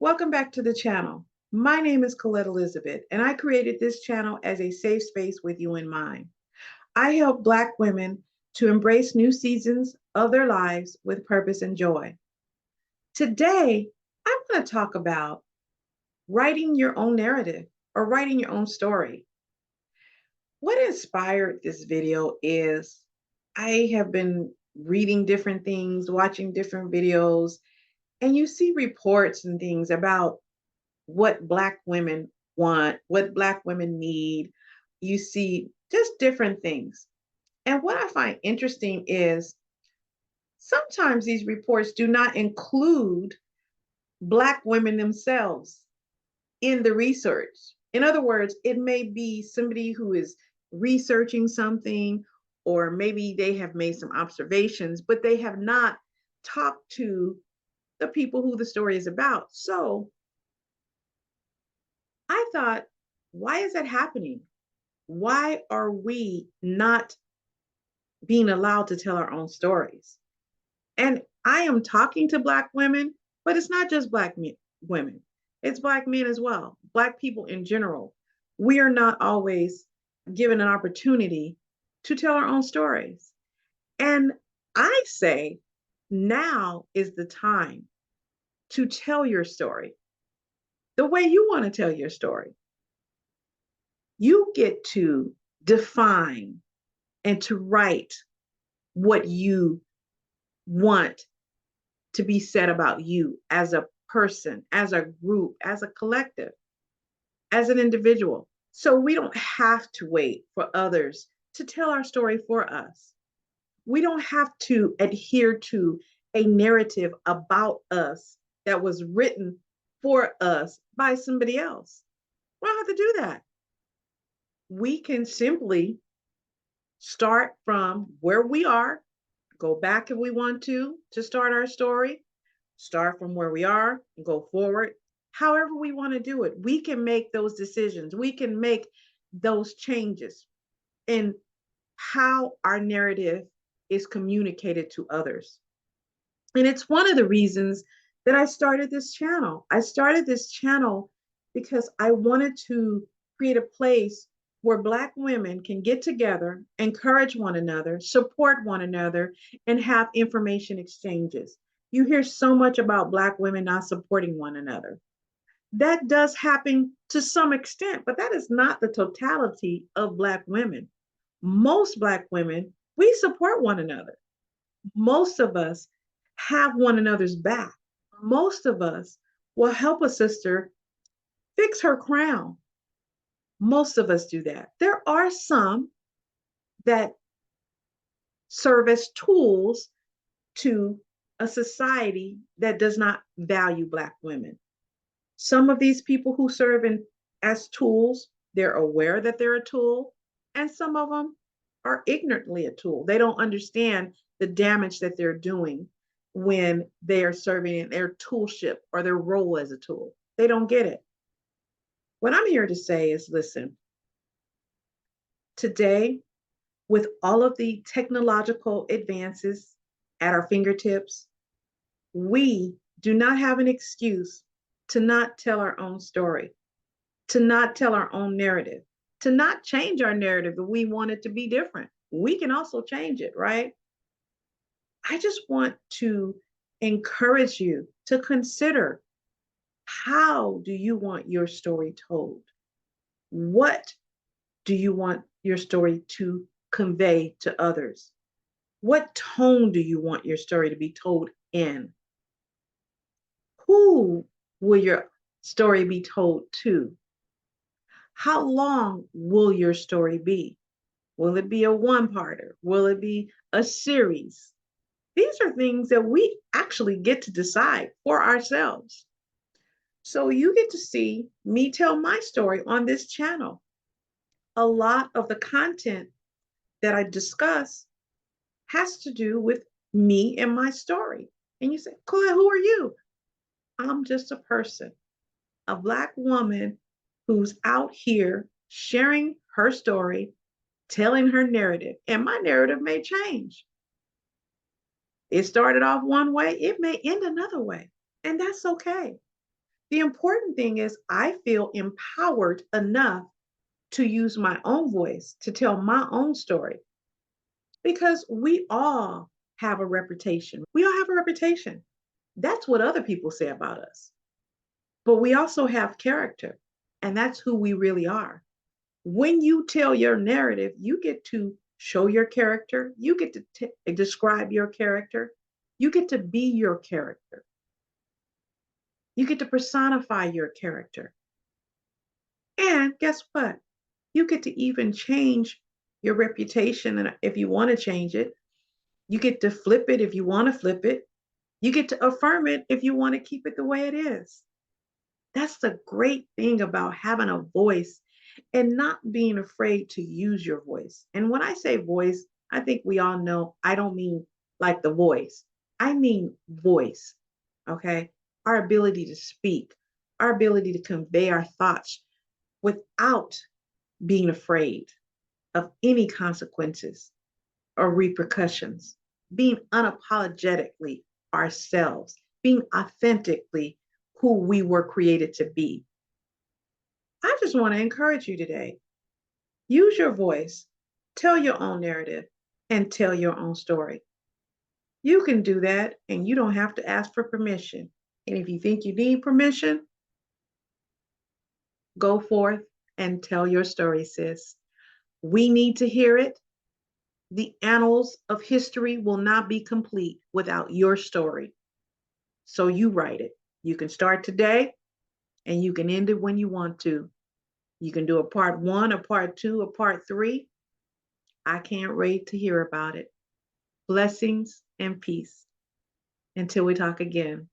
Welcome back to the channel. My name is Colette Elizabeth, and I created this channel as a safe space with you in mind. I help Black women to embrace new seasons of their lives with purpose and joy. Today, I'm going to talk about writing your own narrative or writing your own story. What inspired this video is I have been reading different things, watching different videos, and you see reports and things about what Black women want, what Black women need. You see just different things. And what I find interesting is sometimes these reports do not include Black women themselves in the research. In other words, it may be somebody who is researching something, or maybe they have made some observations, but they have not talked to the people who the story is about. So I thought, why is that happening? Why are we not being allowed to tell our own stories? And I am talking to Black women, but it's not just women, it's Black men as well, Black people in general. We are not always given an opportunity to tell our own stories. And I say now is the time to tell your story the way you want to tell your story. You get to define and to write what you want to be said about you as a person, as a group, as a collective, as an individual. So we don't have to wait for others to tell our story for us. We don't have to adhere to a narrative about us that was written for us by somebody else. We don't have to do that. We can simply start from where we are, go back if we want to start our story, start from where we are and go forward. However, we want to do it, we can make those decisions. We can make those changes in how our narrative is communicated to others. And it's one of the reasons that I started this channel. I started this channel because I wanted to create a place where Black women can get together, encourage one another, support one another, and have information exchanges. You hear so much about Black women not supporting one another. That does happen to some extent, but that is not the totality of Black women. Most Black women, we support one another. Most of us have one another's back. Most of us will help a sister fix her crown. Most of us do that. There are some that serve as tools to a society that does not value Black women. Some of these people who serve as tools, they're aware that they're a tool, and some of them are ignorantly a tool. They don't understand the damage that they're doing when they are serving in their toolship or their role as a tool. They don't get it. What I'm here to say is listen, today, with all of the technological advances at our fingertips, we do not have an excuse to not tell our own story, to not tell our own narrative, to not change our narrative if we want it to be different. We can also change it, right? I just want to encourage you to consider, how do you want your story told? What do you want your story to convey to others? What tone do you want your story to be told in? Who will your story be told to? How long will your story be? Will it be a one-parter? Will it be a series? These are things that we actually get to decide for ourselves. So you get to see me tell my story on this channel. A lot of the content that I discuss has to do with me and my story. And you say, Colette, who are you? I'm just a person, a Black woman who's out here sharing her story, telling her narrative. And my narrative may change. It started off one way, it may end another way. And that's okay. The important thing is I feel empowered enough to use my own voice to tell my own story because we all have a reputation. We all have a reputation. That's what other people say about us. But we also have character, and that's who we really are. When you tell your narrative, you get to show your character, you get to describe your character, you get to be your character, you get to personify your character. And guess what? You get to even change your reputation. And if you want to change it, you get to flip it if you want to flip it. You get to affirm it if you want to keep it the way it is. That's the great thing about having a voice and not being afraid to use your voice. And when I say voice, I think we all know I don't mean like the voice, I mean voice. Okay. Our ability to speak, our ability to convey our thoughts without being afraid of any consequences or repercussions, being unapologetically ourselves, being authentically who we were created to be. I just want to encourage you today. Use your voice, tell your own narrative, and tell your own story. You can do that, and you don't have to ask for permission. And if you think you need permission, go forth and tell your story, sis. We need to hear it. The annals of history will not be complete without your story. So you write it. You can start today and you can end it when you want to. You can do a part one, a part two, a part three. I can't wait to hear about it. Blessings and peace. Until we talk again.